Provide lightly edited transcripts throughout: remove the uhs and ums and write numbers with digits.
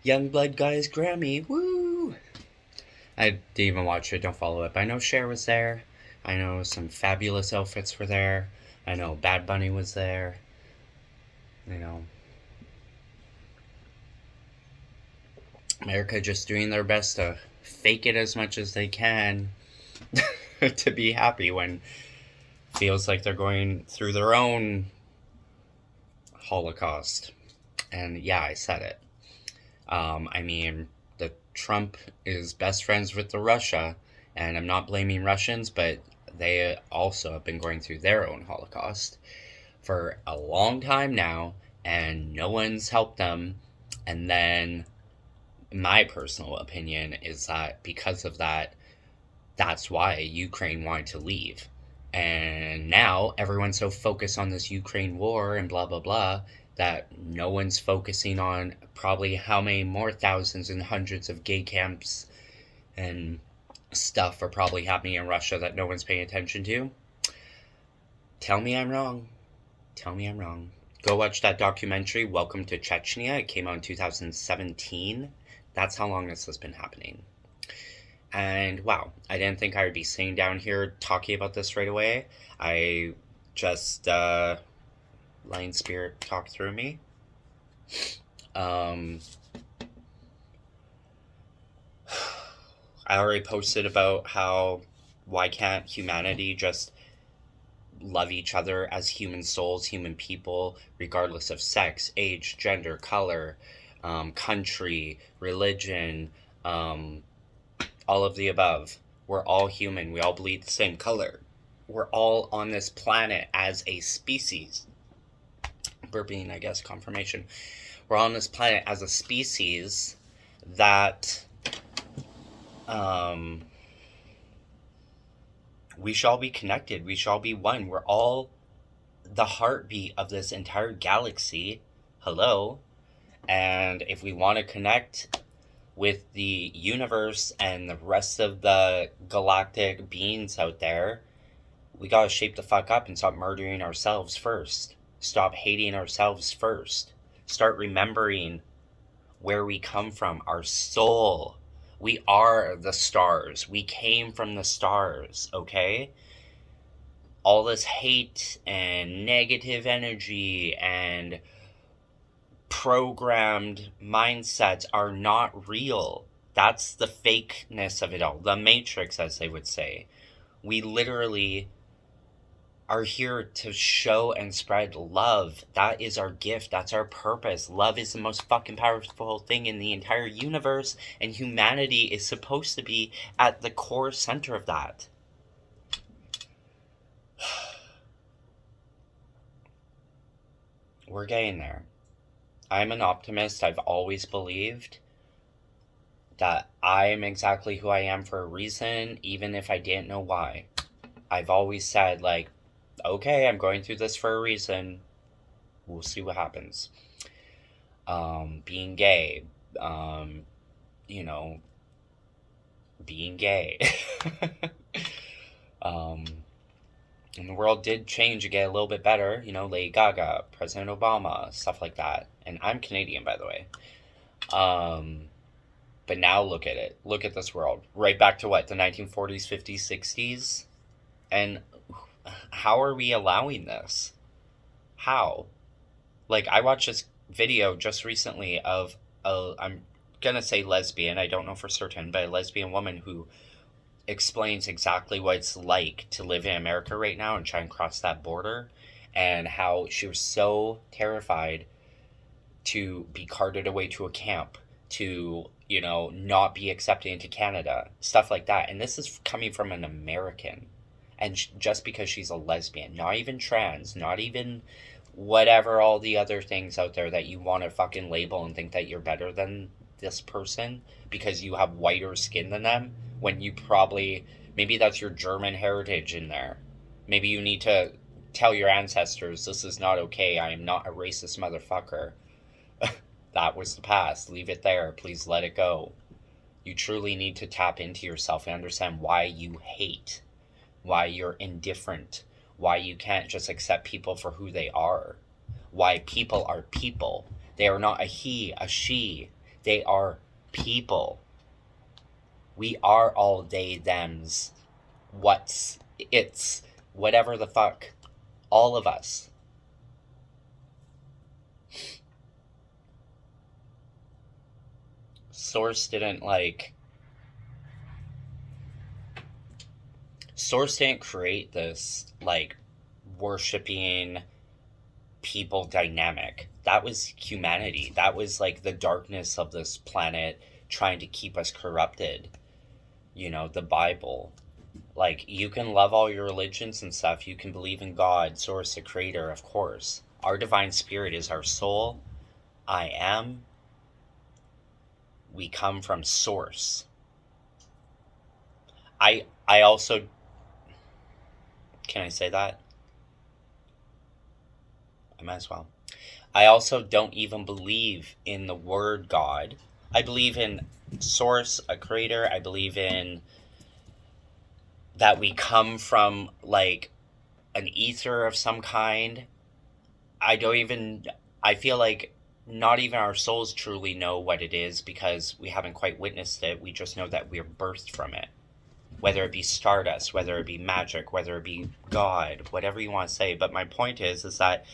Youngblood got his Grammy. Woo! I didn't even watch it. Don't follow it. But I know Cher was there. I know some fabulous outfits were there. I know Bad Bunny was there. You know, America just doing their best to fake it as much as they can to be happy when it feels like they're going through their own Holocaust. And yeah, I said it. I mean, the Trump is best friends with the Russia, and I'm not blaming Russians, but they also have been going through their own Holocaust for a long time now, and no one's helped them. And then my personal opinion is that because of that, that's why Ukraine wanted to leave. And now everyone's so focused on this Ukraine war and blah, blah, blah, that no one's focusing on probably how many more thousands and hundreds of gay camps and stuff are probably happening in Russia that no one's paying attention to. Tell me I'm wrong. Tell me I'm wrong. Go watch that documentary, Welcome to Chechnya. It came out in 2017. That's how long this has been happening. And wow, I didn't think I would be sitting down here talking about this right away. I just, Lion Spirit talked through me. I already posted about how, why can't humanity just love each other as human souls, human people, regardless of sex, age, gender, color, country, religion, all of the above. We're all human. We all bleed the same color. We're all on this planet as a species. Burping, I guess, confirmation. We're on this planet as a species that we shall be connected. We shall be one. We're all the heartbeat of this entire galaxy. Hello. And if we want to connect with the universe and the rest of the galactic beings out there, we gotta shape the fuck up and stop murdering ourselves first. Stop hating ourselves first. Start remembering where we come from, our soul. We are the stars. We came from the stars, okay? All this hate and negative energy and programmed mindsets are not real. That's the fakeness of it all. The Matrix, as they would say. We literally are here to show and spread love. That is our gift. That's our purpose. Love is the most fucking powerful thing in the entire universe, and humanity is supposed to be at the core center of that. We're getting there. I'm an optimist. I've always believed that I'm exactly who I am for a reason, even if I didn't know why. I've always said, like, okay, I'm going through this for a reason. We'll see what happens. Being gay, being gay. And the world did change and get a little bit better. Lady Gaga, President Obama, stuff like that. And I'm Canadian, by the way. But now look at it. Look at this world. Right back to what? The 1940s, 50s, 60s? And how are we allowing this? How? Like, I watched this video just recently of I'm gonna say lesbian, I don't know for certain, but a lesbian woman who explains exactly what it's like to live in America right now and try and cross that border, and how she was so terrified to be carted away to a camp, to, not be accepted into Canada, stuff like that. And this is coming from an American. And just because she's a lesbian, not even trans, not even whatever all the other things out there that you want to fucking label and think that you're better than this person because you have whiter skin than them, when you probably, maybe that's your German heritage in there. Maybe you need to tell your ancestors, this is not okay, I am not a racist motherfucker. That was the past, leave it there, please let it go. You truly need to tap into yourself and understand why you hate, why you're indifferent, why you can't just accept people for who they are, why people are people. They are not a he, a she. They are people. We are all they, thems, what's, it's, whatever the fuck. All of us. Source didn't create this, worshipping people dynamic. That was humanity. That was, the darkness of this planet trying to keep us corrupted. The Bible. You can love all your religions and stuff. You can believe in God, Source, the Creator, of course. Our divine spirit is our soul. I am. We come from Source. I also... Can I say that? I might as well. I also don't even believe in the word God. I believe in Source, a creator. I believe in that we come from, an ether of some kind. I feel like not even our souls truly know what it is because we haven't quite witnessed it. We just know that we're birthed from it. Whether it be stardust, whether it be magic, whether it be God, whatever you want to say. But my point is that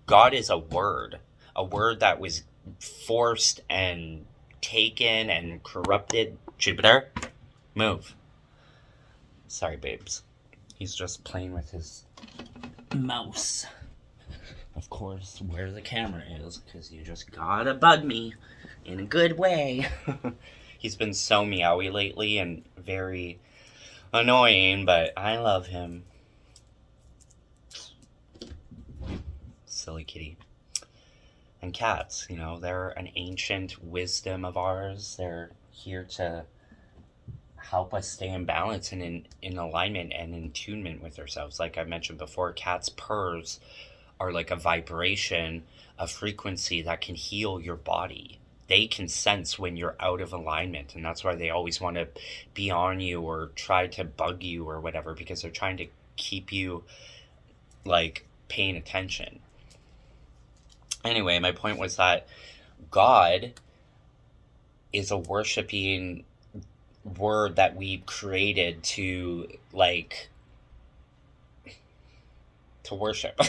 God is a word that was forced and taken and corrupted. Jupiter, move. Sorry, babes. He's just playing with his mouse. Of course, where the camera is, because you just gotta bug me in a good way. He's been so meowy lately and very annoying, but I love him. Silly kitty. And cats, they're an ancient wisdom of ours. They're here to help us stay in balance and in alignment and in tunement with ourselves. Like I mentioned before, cats' purrs are like a vibration, a frequency that can heal your body. They can sense when you're out of alignment, and that's why they always want to be on you or try to bug you or whatever, because they're trying to keep you paying attention. Anyway, my point was that God is a worshiping word that we created to worship.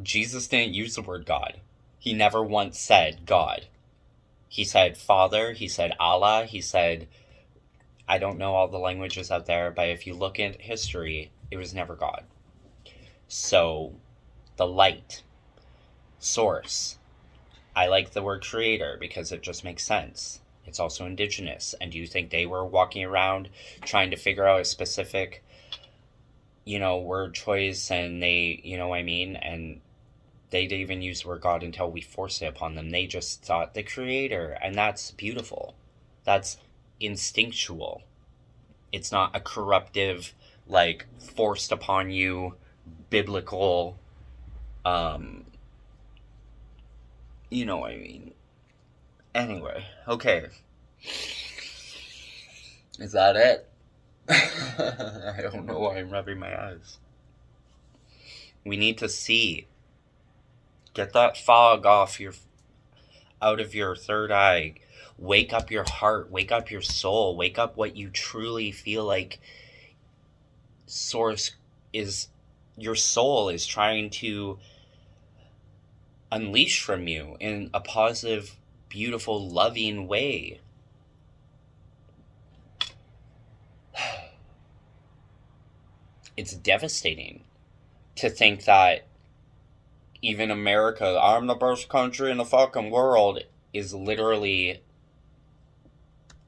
Jesus didn't use the word God. He never once said God. He said Father, he said Allah, he said, I don't know all the languages out there, but if you look at history, it was never God. So, the light, Source. I like the word creator because it just makes sense. It's also indigenous. And do you think they were walking around trying to figure out a specific, word choice, and they, and they didn't even use the word God until we forced it upon them. They just thought the creator, and that's beautiful. That's instinctual. It's not a corruptive, forced upon you, biblical, Anyway, okay. Is that it? I don't know why I'm rubbing my eyes. We need to see. Get that fog out of your third eye. Wake up your heart. Wake up your soul. Wake up what you truly feel like Source is. Your soul is trying to unleash from you in a positive, beautiful, loving way. It's devastating to think that even America, I'm the best country in the fucking world, is literally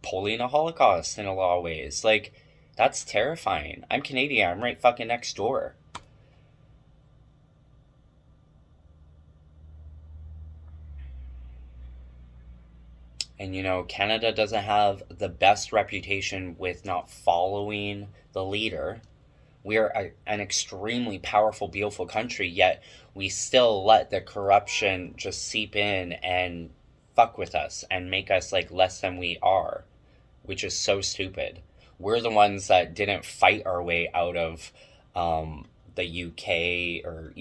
pulling a Holocaust in a lot of ways. That's terrifying. I'm Canadian. I'm right fucking next door. And Canada doesn't have the best reputation with not following the leader. We are an extremely powerful, beautiful country, yet we still let the corruption just seep in and fuck with us and make us less than we are, which is so stupid. We're the ones that didn't fight our way out of the UK, or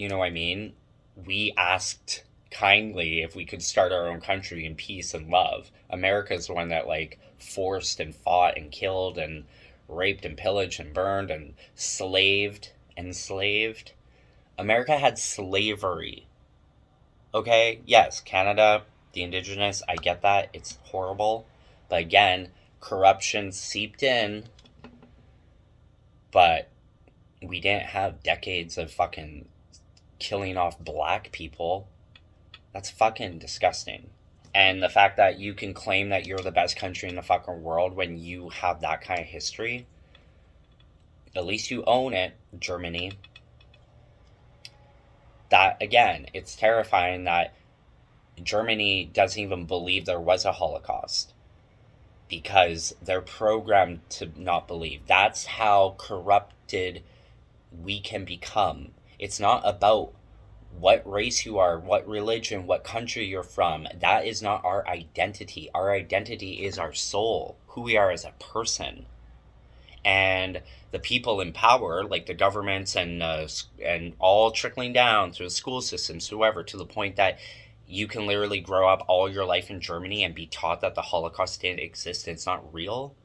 we asked kindly if we could start our own country in peace and love. America's the one that like forced and fought and killed and raped and pillaged and burned and enslaved. America had slavery. Okay, yes, Canada, the indigenous, I get that. It's horrible. But again, corruption seeped in, but we didn't have decades of fucking killing off black people. That's fucking disgusting. And the fact that you can claim that you're the best country in the fucking world when you have that kind of history, at least you own it, Germany. That, again, it's terrifying that Germany doesn't even believe there was a Holocaust because they're programmed to not believe. That's how corrupted we can become. It's not about what race you are, what religion, what country you're from. That is not our identity. Our identity is our soul, who we are as a person. And the people in power, like the governments and all trickling down through the school systems, whoever, to the point that you can literally grow up all your life in Germany and be taught that the Holocaust didn't exist and it's not real.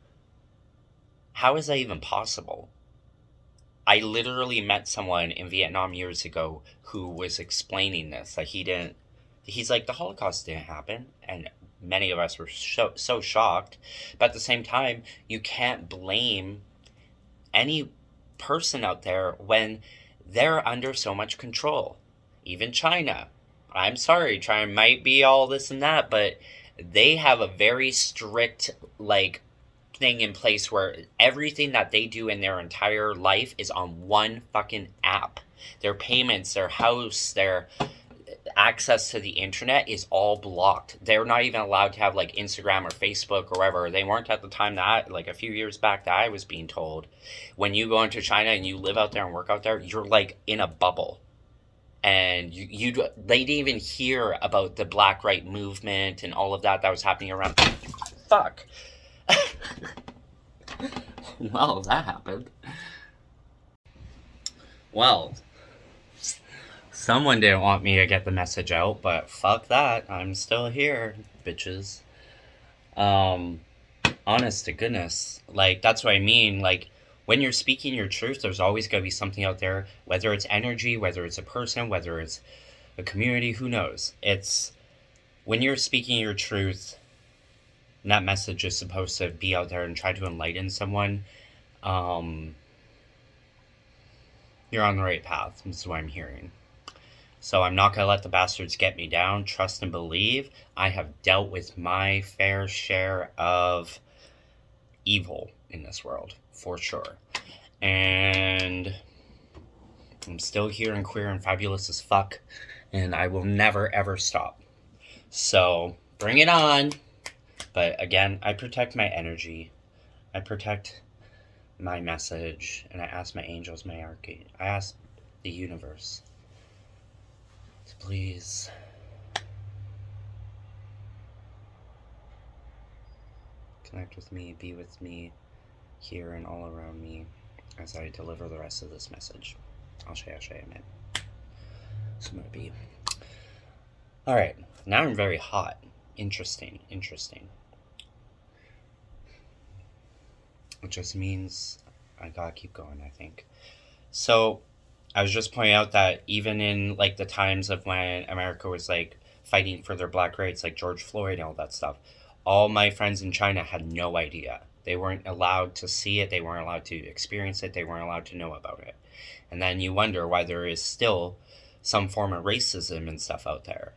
How is that even possible? I literally met someone in Vietnam years ago who was explaining this. Like he's like, the Holocaust didn't happen. And many of us were so shocked. But at the same time, you can't blame any person out there when they're under so much control. Even China. I'm sorry, China might be all this and that, but they have a very strict, like, thing in place where everything that they do in their entire life is on one fucking app. Their payments, their house, their access to the internet is all blocked. They're not even allowed to have like Instagram or Facebook or whatever. They weren't at the time that, like a few years back, that I was being told. When you go into China and you live out there and work out there, you're like in a bubble. And they didn't even hear about the Black Right movement and all of that was happening around. Fuck. Well, that happened. Well, someone didn't want me to get the message out, but fuck that. I'm still here, bitches. Honest to goodness. Like, that's what I mean. Like, when you're speaking your truth, there's always going to be something out there, whether it's energy, whether it's a person, whether it's a community, who knows? It's when you're speaking your truth, and that message is supposed to be out there and try to enlighten someone, you're on the right path. This is what I'm hearing. So I'm not going to let the bastards get me down. Trust and believe. I have dealt with my fair share of evil in this world, for sure. And I'm still here and queer and fabulous as fuck. And I will never, ever stop. So bring it on. But again, I protect my energy. I protect my message. And I ask my angels, my archangels. I ask the universe to please connect with me, be with me, here and all around me as I deliver the rest of this message. Ashe, amen. So might be. Alright, now I'm very hot. Interesting. It just means I gotta keep going, I think. So, I was just pointing out that even in, like, the times of when America was, like, fighting for their black rights, like George Floyd and all that stuff, all my friends in China had no idea. They weren't allowed to see it. They weren't allowed to experience it. They weren't allowed to know about it. And then you wonder why there is still some form of racism and stuff out there.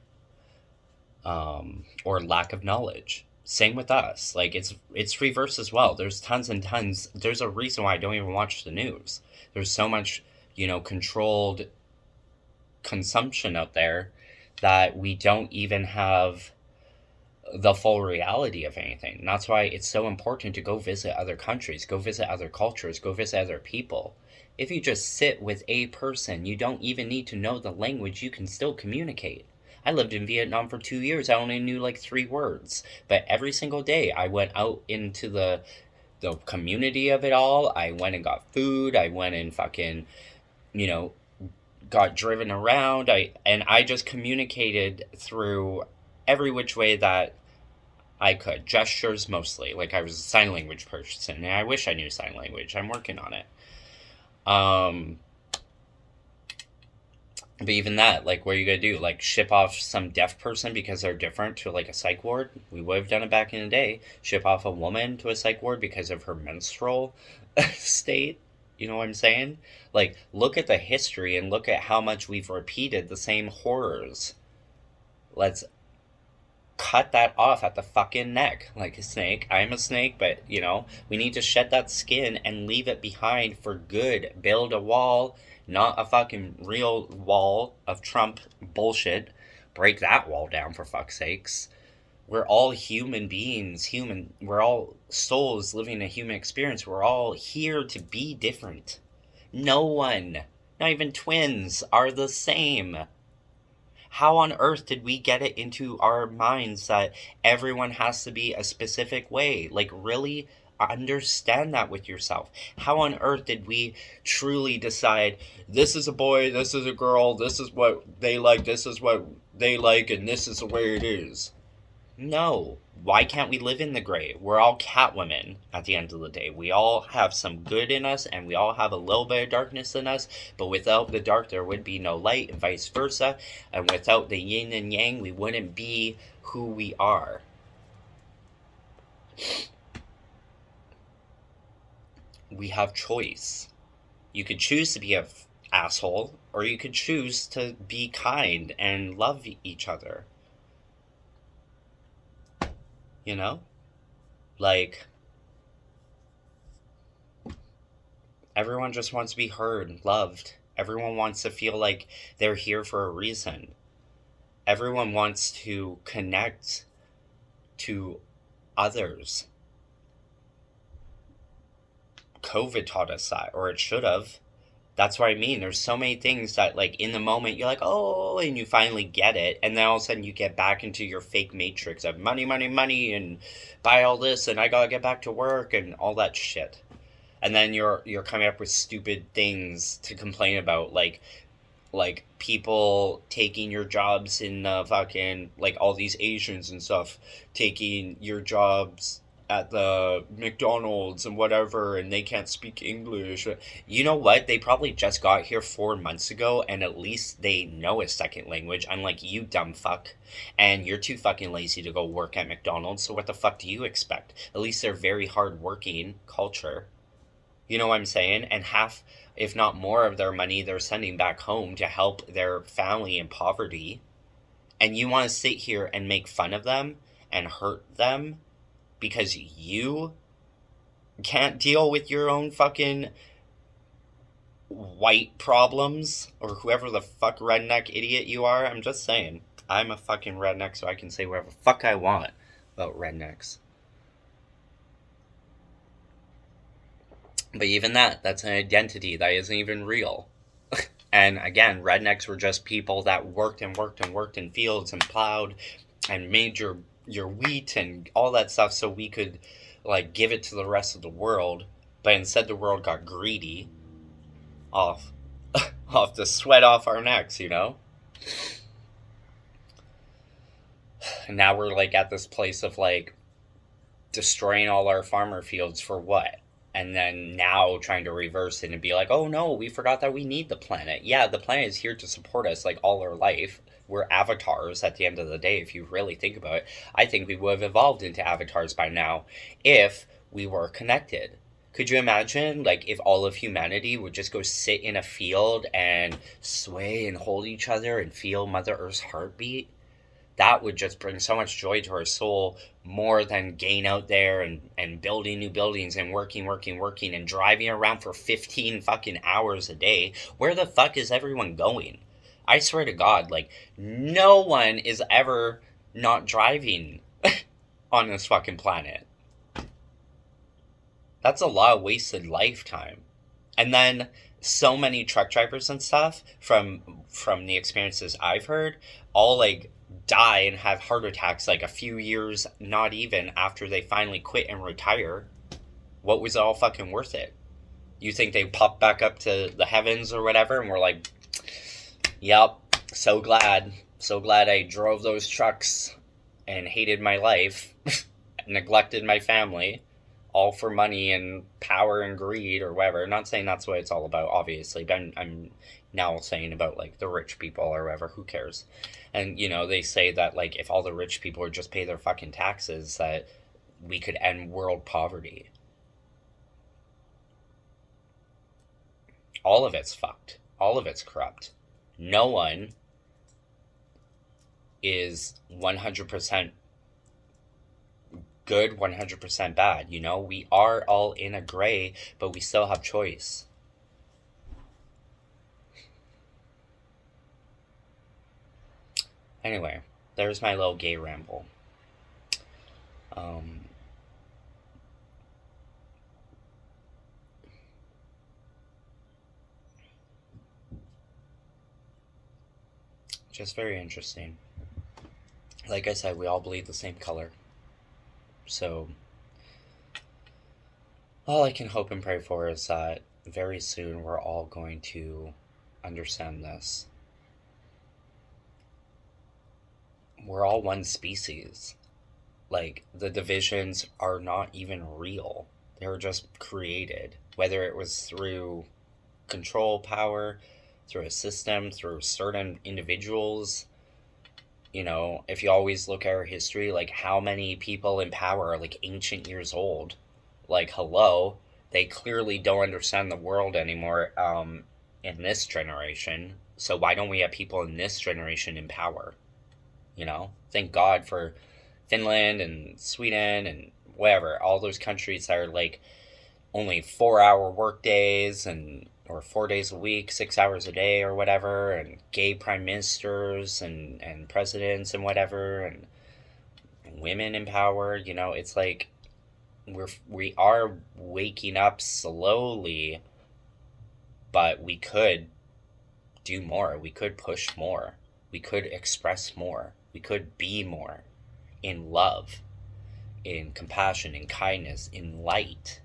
Or lack of knowledge. Same with us. Like, it's reverse as well. There's tons and tons. There's a reason why I don't even watch the news. There's so much, controlled consumption out there that we don't even have the full reality of anything. And that's why it's so important to go visit other countries, go visit other cultures, go visit other people. If you just sit with a person, you don't even need to know the language, you can still communicate. I lived in Vietnam for 2 years. I only knew like 3 words. But every single day I went out into the community of it all. I went and got food. I went and fucking, got driven around. I just communicated through every which way that I could. Gestures mostly. Like, I was a sign language person, and I wish I knew sign language. I'm working on it. But even that, like, what are you gonna do? Like, ship off some deaf person because they're different to, like, a psych ward? We would have done it back in the day. Ship off a woman to a psych ward because of her menstrual state? You know what I'm saying? Like, look at the history and look at how much we've repeated the same horrors. Let's cut that off at the fucking neck like a snake. I'm a snake, but, you know, we need to shed that skin and leave it behind for good. Build a wall, not a fucking real wall of Trump bullshit. Break that wall down, for fuck's sakes. We're all human beings, we're all souls living a human experience. We're all here to be different. No one, not even twins, are the same. How on earth did we get it into our minds that everyone has to be a specific way? Like, really understand that with yourself. How on earth did we truly decide, this is a boy, this is a girl, this is what they like, this is what they like, and this is the way it is? No. Why can't we live in the gray? We're all Catwomen at the end of the day. We all have some good in us, and we all have a little bit of darkness in us, but without the dark, there would be no light, and vice versa. And without the yin and yang, we wouldn't be who we are. We have choice. You could choose to be an asshole, or you could choose to be kind and love each other. You know? Like, everyone just wants to be heard, loved. Everyone wants to feel like they're here for a reason. Everyone wants to connect to others. COVID taught us that, or it should have. That's what I mean. There's so many things that, like, in the moment, you're like, oh, and you finally get it. And then all of a sudden you get back into your fake matrix of money, money, money, and buy all this, and I gotta get back to work, and all that shit. And then you're coming up with stupid things to complain about, like people taking your jobs in the fucking, like, all these Asians and stuff, taking your jobs at the McDonald's and whatever, and they can't speak English. You know what? They probably just got here 4 months ago, and at least they know a second language, unlike you, dumb fuck. And you're too fucking lazy to go work at McDonald's, so what the fuck do you expect? At least they're very hard-working culture. You know what I'm saying? And half, if not more, of their money they're sending back home to help their family in poverty. And you want to sit here and make fun of them and hurt them because you can't deal with your own fucking white problems, or whoever the fuck redneck idiot you are. I'm just saying. I'm a fucking redneck, so I can say whatever the fuck I want about rednecks. But even that's an identity that isn't even real. And again, rednecks were just people that worked and worked and worked in fields and plowed and made your wheat and all that stuff so we could, like, give it to the rest of the world. But instead the world got greedy off the sweat off our necks, you know? And now we're, like, at this place of, like, destroying all our farmer fields for what? And then now trying to reverse it and be like, oh no, we forgot that we need the planet. Yeah, the planet is here to support us, like, all our life. We're avatars at the end of the day, if you really think about it. I think we would have evolved into avatars by now if we were connected. Could you imagine, like, if all of humanity would just go sit in a field and sway and hold each other and feel Mother Earth's heartbeat? That would just bring so much joy to our soul, more than getting out there and building new buildings and working and driving around for 15 fucking hours a day. Where the fuck is everyone going? I swear to God, like, no one is ever not driving on this fucking planet. That's a lot of wasted lifetime. And then so many truck drivers and stuff, from the experiences I've heard, all, like, die and have heart attacks, like, a few years, not even, after they finally quit and retire. What was it all fucking worth it? You think they popped back up to the heavens or whatever and were like, Yep. So glad. So glad I drove those trucks and hated my life, neglected my family, all for money and power and greed or whatever. Not saying that's what it's all about, obviously, but I'm now saying about like the rich people or whatever. Who cares? And they say that like if all the rich people would just pay their fucking taxes, that we could end world poverty. All of it's fucked. All of it's corrupt. No one is 100% good, 100% bad. We are all in a gray, but we still have choice. Anyway, there's my little gay ramble. Just very interesting. Like I said, we all bleed the same color. So, all I can hope and pray for is that very soon we're all going to understand this. We're all one species. Like, the divisions are not even real. They were just created. Whether it was through control, power, through a system, through certain individuals. If you always look at our history, like how many people in power are like ancient years old. Like, hello, they clearly don't understand the world anymore in this generation. So why don't we have people in this generation in power? Thank God for Finland and Sweden and whatever, all those countries that are like only 4-hour work days or 4 days a week, 6 hours a day or whatever, and gay prime ministers and presidents and whatever, and women in power. It's like we are waking up slowly, but we could do more. We could push more. We could express more. We could be more in love, in compassion, in kindness, in light,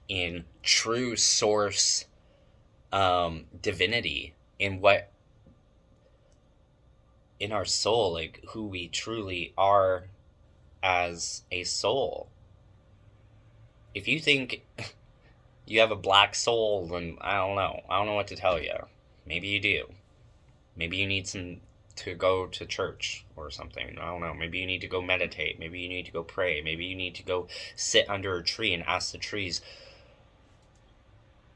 in true source divinity, in our soul, like who we truly are as a soul. If you think you have a black soul, then I don't know what to tell you. Maybe you do. Maybe you need to go to church or something. I don't know. Maybe you need to go meditate. Maybe you need to go pray. Maybe you need to go sit under a tree and ask the trees,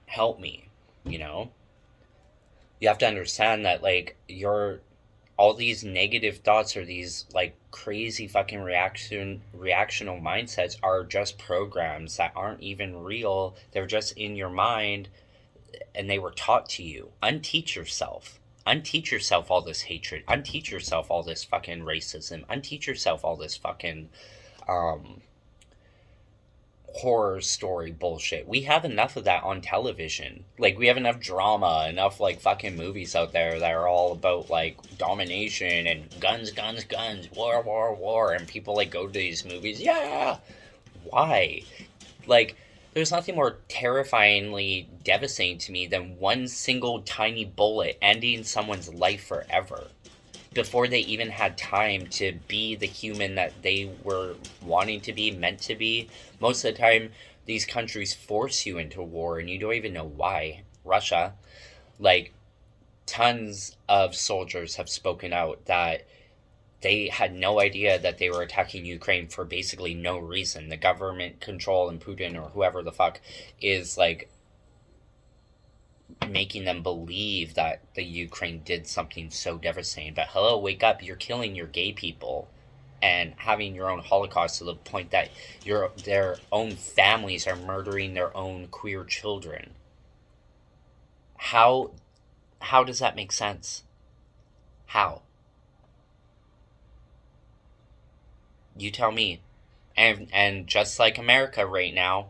help me. You have to understand that like all these negative thoughts or these like crazy fucking reactional mindsets are just programs that aren't even real. They're just in your mind and they were taught to you. Unteach yourself. Unteach yourself all this hatred. Unteach yourself all this fucking racism. Unteach yourself all this fucking horror story bullshit. We have enough of that on television. Like, we have enough drama, enough like fucking movies out there that are all about like domination and guns, war, war, war, and people like go to these movies. Yeah, why? Like, there's nothing more terrifyingly devastating to me than one single tiny bullet ending someone's life forever before they even had time to be the human that they were wanting to be, meant to be. Most of the time, these countries force you into war and you don't even know why. Russia, like, tons of soldiers have spoken out that they had no idea that they were attacking Ukraine for basically no reason. The government control and Putin or whoever the fuck is like making them believe that the Ukraine did something so devastating. But hello, wake up, you're killing your gay people and having your own Holocaust to the point that their own families are murdering their own queer children. How does that make sense? How? You tell me. And just like America right now,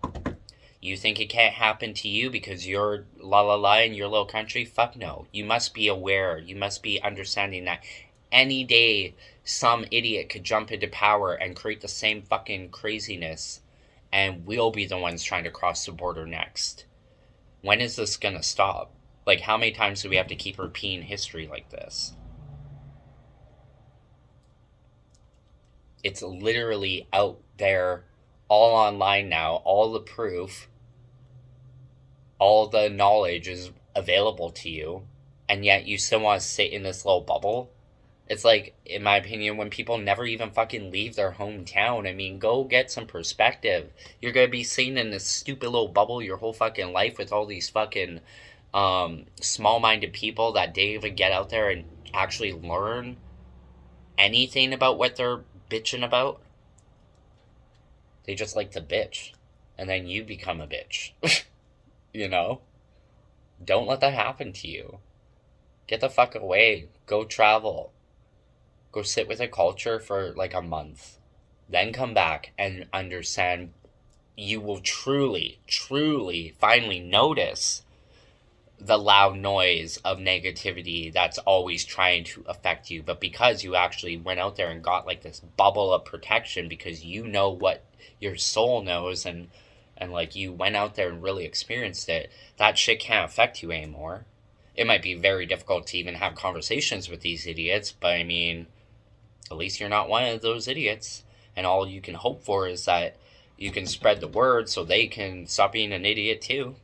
you think it can't happen to you because you're la la la in your little country? Fuck no. You must be aware. You must be understanding that any day some idiot could jump into power and create the same fucking craziness, and we'll be the ones trying to cross the border next. When is this gonna stop? Like, how many times do we have to keep repeating history like this? It's literally out there, all online now, all the proof, all the knowledge is available to you, and yet you still want to sit in this little bubble. It's like, in my opinion, when people never even fucking leave their hometown. I mean, go get some perspective. You're gonna be sitting in this stupid little bubble your whole fucking life with all these fucking small-minded people that didn't even get out there and actually learn anything about what they're bitching about. They just like to bitch, and then you become a bitch. You know? Don't let that happen to you. Get the fuck away. Go travel. Go sit with a culture for like a month. Then come back and understand. You will truly, truly, finally notice the loud noise of negativity that's always trying to affect you. But because you actually went out there and got like this bubble of protection, because you know what your soul knows, and like you went out there and really experienced it, that shit can't affect you anymore. It might be very difficult to even have conversations with these idiots, but I mean, at least you're not one of those idiots. And all you can hope for is that you can spread the word so they can stop being an idiot too.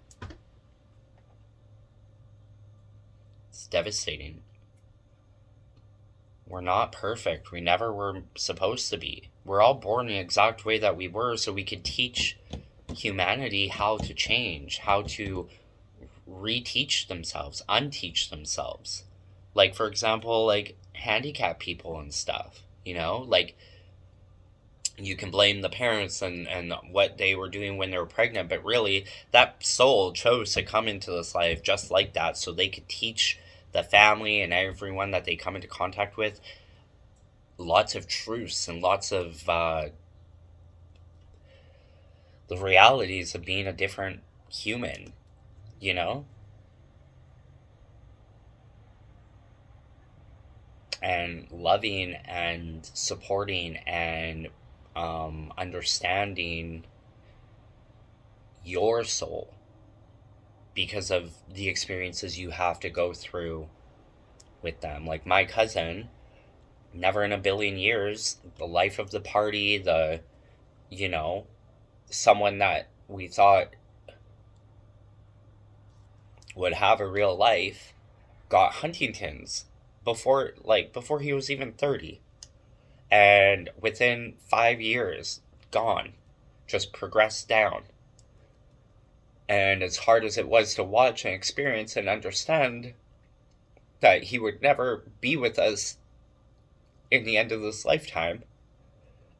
It's devastating. We're not perfect. We never were supposed to be. We're all born the exact way that we were so we could teach humanity how to change, how to reteach themselves, unteach themselves. Like, for example, like handicapped people and stuff, you know? Like, you can blame the parents and what they were doing when they were pregnant, but really, that soul chose to come into this life just like that so they could teach the family and everyone that they come into contact with lots of truths and lots of the realities of being a different human, you know? And loving and supporting and understanding your soul because of the experiences you have to go through with them. Like my cousin, never in a billion years, the life of the party, the, you know, someone that we thought would have a real life, got Huntington's before he was even 30. And within 5 years, gone. Just progressed down. And as hard as it was to watch and experience and understand that he would never be with us in the end of this lifetime,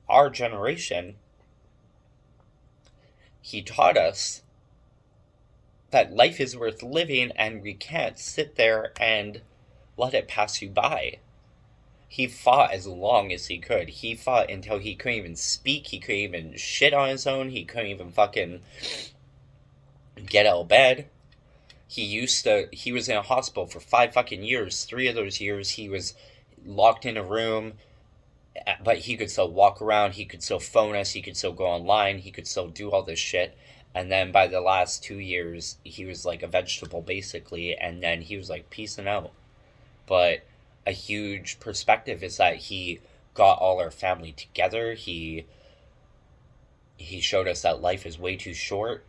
our generation, he taught us that life is worth living and we can't sit there and let it pass you by. He fought as long as he could. He fought until he couldn't even speak. He couldn't even shit on his own. He couldn't even fucking get out of bed. He was in a hospital for 5 fucking years. 3 of those years he was locked in a room, but he could still walk around. He could still phone us. He could still go online. He could still do all this shit. And then by the last 2 years, he was like a vegetable basically. And then he was like peacing out. But a huge perspective is that he got all our family together. He showed us that life is way too short,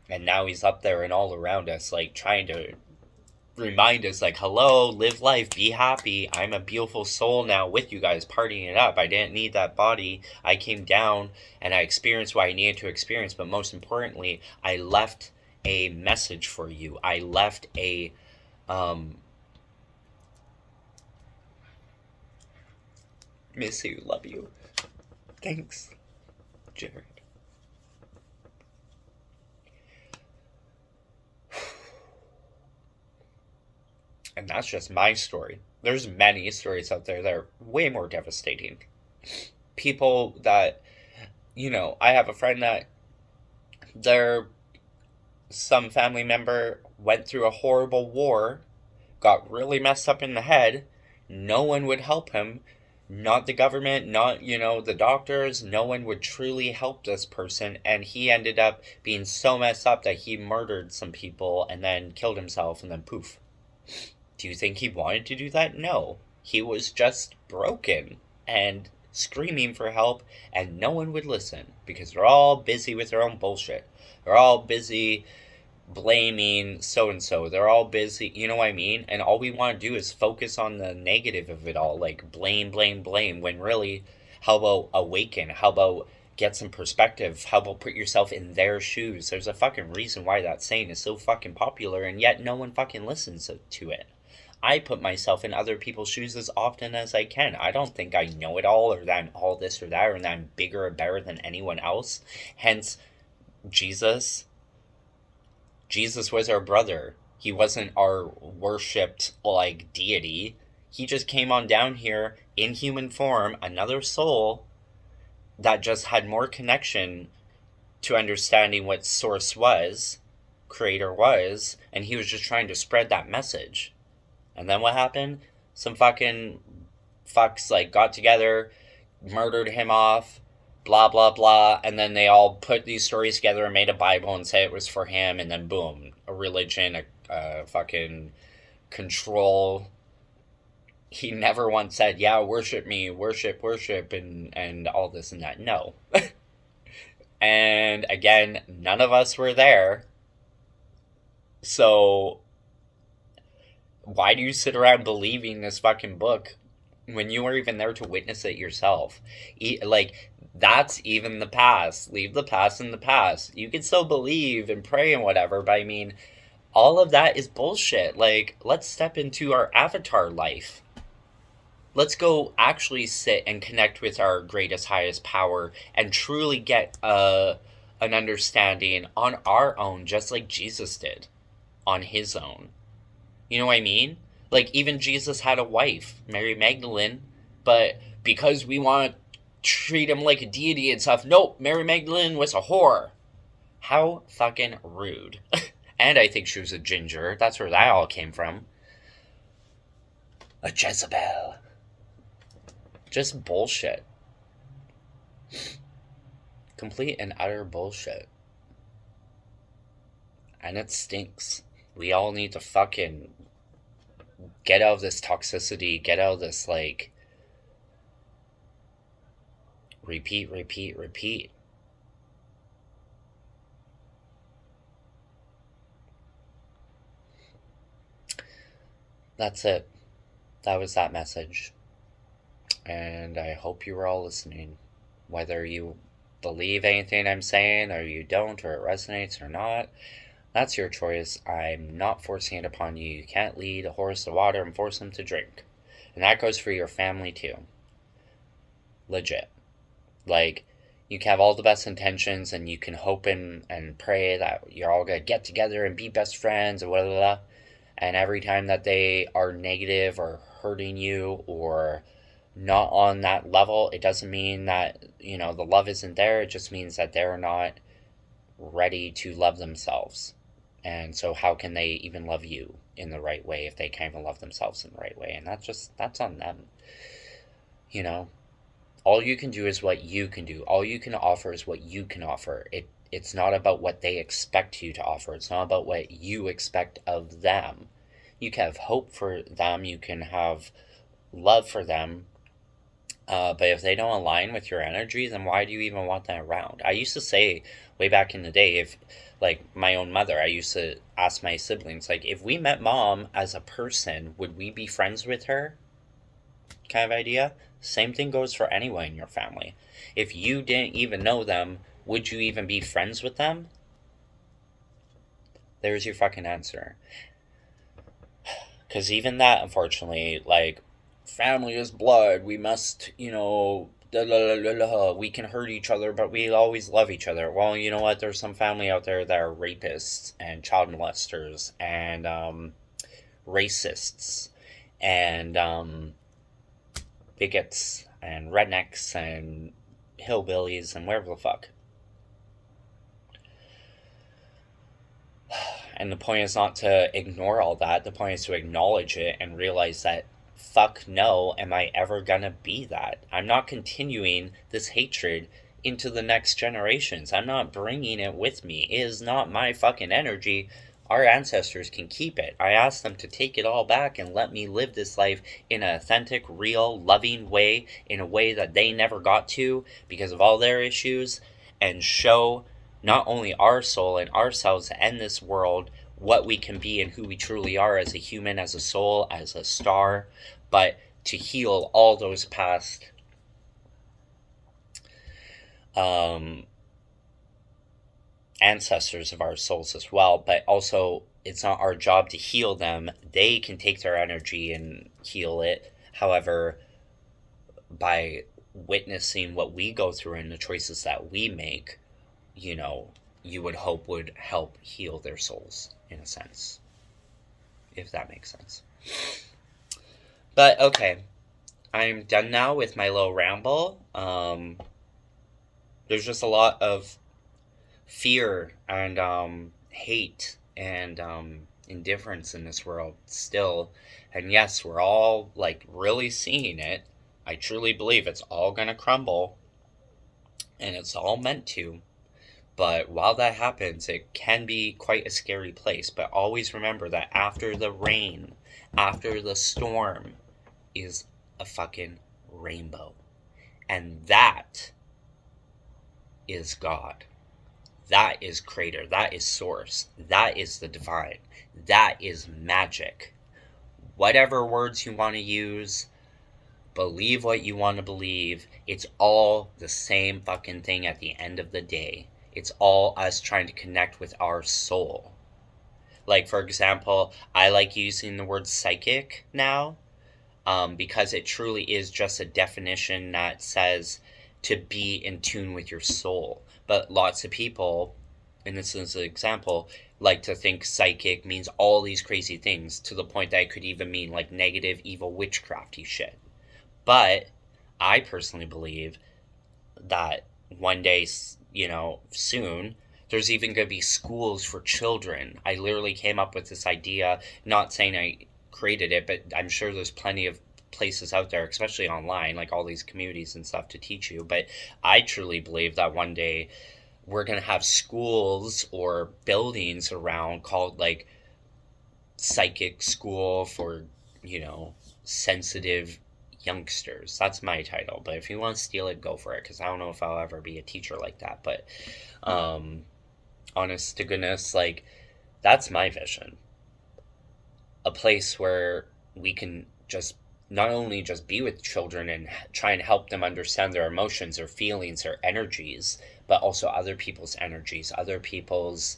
and now he's up there and all around us, like trying to remind us, like, hello, live life, be happy. I'm a beautiful soul now with you guys, partying it up. I didn't need that body. I came down and I experienced what I needed to experience, but most importantly, I left a message for you. I left a miss you, love you. Thanks, Jared. And that's just my story. There's many stories out there that are way more devastating. People that, you know, I have a friend that some family member went through a horrible war, got really messed up in the head. No one would help him. Not the government, not, you know, the doctors. No one would truly help this person. And he ended up being so messed up that he murdered some people and then killed himself and then poof. Do you think he wanted to do that? No. He was just broken and screaming for help, and no one would listen because they're all busy with their own bullshit. They're all busy blaming so and so. They're all busy, you know what I mean? And all we want to do is focus on the negative of it all, like blame, blame, blame, when really, how about awaken? How about get some perspective? How about put yourself in their shoes? There's a fucking reason why that saying is so fucking popular, and yet no one fucking listens to it. I put myself in other people's shoes as often as I can. I don't think I know it all, or that I'm all this or that, or that I'm bigger or better than anyone else. Hence, Jesus was our brother. He wasn't our worshipped, like, deity. He just came on down here in human form, another soul that just had more connection to understanding what source was, creator was, and he was just trying to spread that message. And then what happened? Some fucking fucks, like, got together, murdered him off, blah, blah, blah, and then they all put these stories together and made a Bible and said it was for him, and then boom, a religion, a fucking control. He never once said, yeah, worship me, worship, and all this and that. No. And again, none of us were there. So why do you sit around believing this fucking book when you were even there to witness it yourself? Like, that's even the past. Leave the past in the past. You can still believe and pray and whatever, but I mean, all of that is bullshit. Like, let's step into our avatar life. Let's go actually sit and connect with our greatest, highest power and truly get an understanding on our own, just like Jesus did on his own. You know what I mean? Like, even Jesus had a wife, Mary Magdalene, but because we want to treat him like a deity and stuff, nope, Mary Magdalene was a whore. How fucking rude. And I think she was a ginger. That's where that all came from. A Jezebel. Just bullshit. Complete and utter bullshit. And it stinks. We all need to fucking get out of this toxicity, get out of this, like, repeat. That's it. That was that message. And I hope you were all listening. Whether you believe anything I'm saying, or you don't, or it resonates or not, that's your choice. I'm not forcing it upon you. You can't lead a horse to water and force him to drink. And that goes for your family too. Legit. Like, you can have all the best intentions, and you can hope and pray that you're all going to get together and be best friends, or blah, blah, blah. And every time that they are negative or hurting you or not on that level, it doesn't mean that, you know, the love isn't there. It just means that they're not ready to love themselves. And so how can they even love you in the right way if they can't even love themselves in the right way? And that's on them. You know, all you can do is what you can do. All you can offer is what you can offer. It's not about what they expect you to offer. It's not about what you expect of them. You can have hope for them. You can have love for them. But if they don't align with your energy, then why do you even want them around? I used to say way back in the day, if, like, my own mother, I used to ask my siblings, like, if we met mom as a person, would we be friends with her? Kind of idea. Same thing goes for anyone in your family. If you didn't even know them, would you even be friends with them? There's your fucking answer. Because even that, unfortunately, like, family is blood, we must, you know, we can hurt each other, but we always love each other. Well, you know what? There's some family out there that are rapists and child molesters and racists and bigots and rednecks and hillbillies and wherever the fuck. And the point is not to ignore all that. The point is to acknowledge it and realize that, fuck no, am I ever gonna be that? I'm not continuing this hatred into the next generations. I'm not bringing it with me. It is not my fucking energy. Our ancestors can keep it. I asked them to take it all back and let me live this life in an authentic, real, loving way, in a way that they never got to because of all their issues, and show not only our soul and ourselves and this world what we can be and who we truly are as a human, as a soul, as a star, but to heal all those past ancestors of our souls as well. But also, it's not our job to heal them. They can take their energy and heal it. However, by witnessing what we go through and the choices that we make, you would hope would help heal their souls, in a sense, if that makes sense. But okay, I'm done now with my little ramble. There's just a lot of fear and hate and indifference in this world still. And yes, we're all really seeing it. I truly believe it's all gonna crumble, and it's all meant to. But while that happens, it can be quite a scary place. But always remember that after the rain, after the storm, is a fucking rainbow. And that is God. That is Creator. That is Source. That is the Divine. That is magic. Whatever words you want to use, believe what you want to believe. It's all the same fucking thing at the end of the day. It's all us trying to connect with our soul. For example, I like using the word psychic now because it truly is just a definition that says to be in tune with your soul. But lots of people, and this is an example, like to think psychic means all these crazy things, to the point that it could even mean negative, evil, witchcrafty shit. But I personally believe that one day, soon, there's even going to be schools for children. I literally came up with this idea, not saying I created it, but I'm sure there's plenty of places out there, especially online, all these communities and stuff to teach you. But I truly believe that one day we're going to have schools or buildings around called psychic school for, sensitive youngsters. That's my title. But if you want to steal it, go for it, because I don't know if I'll ever be a teacher like that. But honest to goodness, that's my vision. A place where we can just not only just be with children and try and help them understand their emotions, their feelings, their energies, but also other people's energies, other people's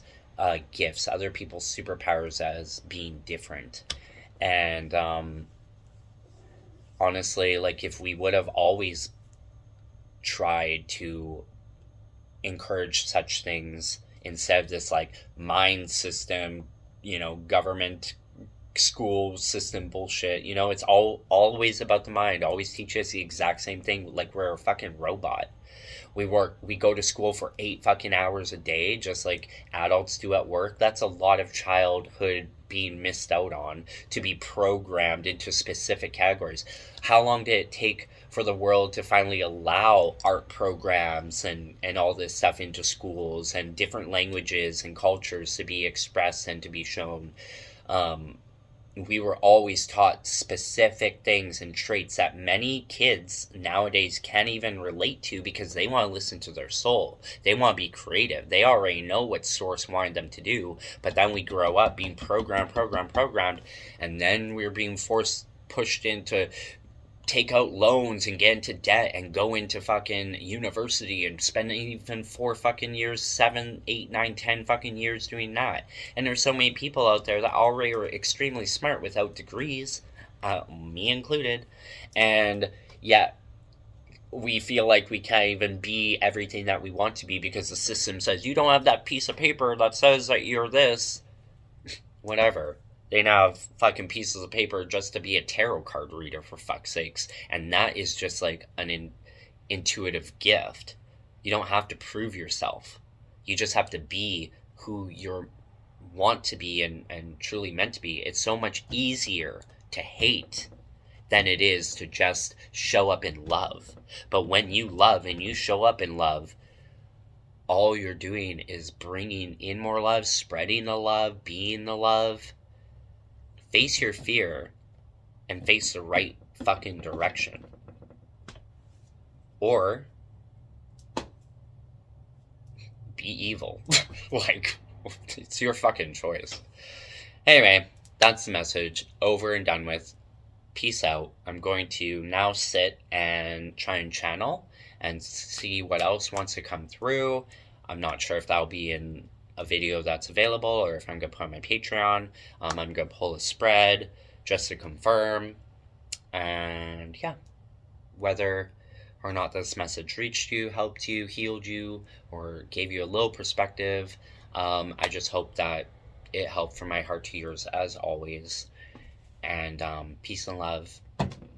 gifts, other people's superpowers as being different. And honestly, if we would have always tried to encourage such things instead of this mind system, government school system bullshit, it's always about the mind. Always teach us the exact same thing, we're a fucking robot. We go to school for 8 fucking hours a day, just like adults do at work. That's a lot of childhood being missed out on, to be programmed into specific categories. How long did it take for the world to finally allow art programs and all this stuff into schools, and different languages and cultures to be expressed and to be shown? We were always taught specific things and traits that many kids nowadays can't even relate to, because they want to listen to their soul. They want to be creative. They already know what Source wanted them to do, but then we grow up being programmed, and then we're being pushed into take out loans and get into debt and go into fucking university and spend even 4 fucking years, 7, 8, 9, 10 fucking years doing that. And there's so many people out there that already are extremely smart without degrees, me included, and yet we feel like we can't even be everything that we want to be because the system says you don't have that piece of paper that says that you're this. Whatever. They now have fucking pieces of paper just to be a tarot card reader, for fuck's sakes. And that is just an intuitive gift. You don't have to prove yourself. You just have to be who you want to be and truly meant to be. It's so much easier to hate than it is to just show up in love. But when you love and you show up in love, all you're doing is bringing in more love, spreading the love, being the love. Face your fear and face the right fucking direction. Or be evil. Like, it's your fucking choice. Anyway, that's the message. Over and done with. Peace out. I'm going to now sit and try and channel and see what else wants to come through. I'm not sure if that'll be in a video that's available or if I'm going to put on my Patreon. I'm going to pull a spread just to confirm. And yeah, whether or not this message reached you, helped you, healed you, or gave you a little perspective, I just hope that it helped from my heart to yours as always. And peace and love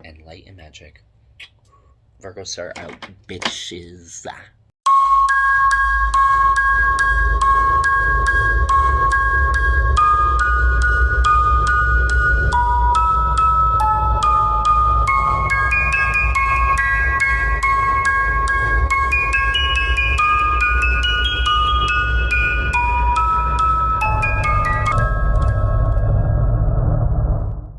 and light and magic. Virgo Star out, bitches.